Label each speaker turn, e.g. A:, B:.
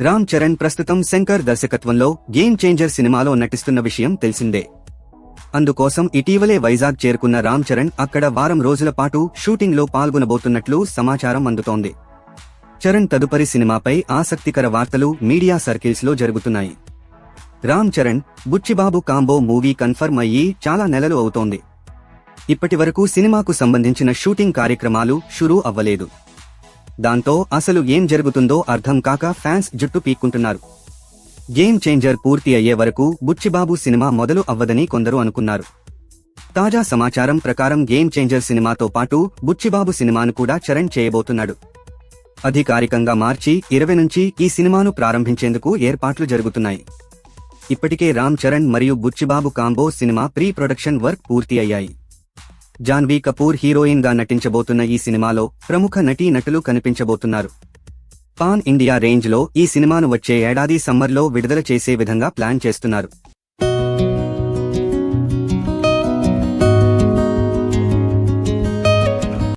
A: రామ్ చరణ్ ప్రస్తుతం శంకర్ దర్శకత్వంలో game changer సినిమాలో నటిస్తున్న విషయం తెలిసిందే. అందుకోసం ఇటీవలే వైజాగ్ చేరుకున్న రామ్ చరణ్ అక్కడ వారం రోజుల పాటు షూటింగ్లో పాల్గొనబోతున్నట్లు సమాచారం అందుతోంది. చరణ్ తదుపరి సినిమాపై ఆసక్తికర వార్తలు మీడియా సర్కిల్స్లో జరుగుతున్నాయి. Ram Charan, Buchi Babu combo movie confirm అయ్యి చాలా నెలలు అవుతోంది. ఇప్పటివరకు సినిమాకు సంబంధించిన షూటింగ్ కార్యక్రమాలు షురూ అవ్వలేదు. దాంతో అసలు ఏం జరుగుతుందో అర్థం కాక ఫ్యాన్స్ జుట్టు పీక్కుంటున్నారు. గేమ్ చేంజర్ పూర్తి అయ్యే వరకు బుచ్చిబాబు సినిమా మొదలు అవ్వదని కొందరు అనుకున్నారు. తాజా సమాచారం ప్రకారం గేమ్ చేంజర్ సినిమాతో పాటు బుచ్చిబాబు సినిమాను కూడా చరణ్ చేయబోతున్నాడు. అధికారికంగా మార్చి 20 నుంచి ఈ సినిమాను ప్రారంభించేందుకు ఏర్పాట్లు జరుగుతున్నాయి. ఇప్పటికే రామ్ చరణ్ మరియు Buchi Babu combo cinema pre production work పూర్తి అయ్యాయి. జాన్వీ కపూర్ హీరోయిన్ గా నటించబోతున్న ఈ సినిమాలో ప్రముఖ నటీనటులు కనిపించబోతున్నారు. పాన్ ఇండియా రేంజ్ లో ఈ సినిమాను వచ్చే ఏడాది సమ్మర్లో విడుదల చేసే విధంగా ప్లాన్ చేస్తున్నారు.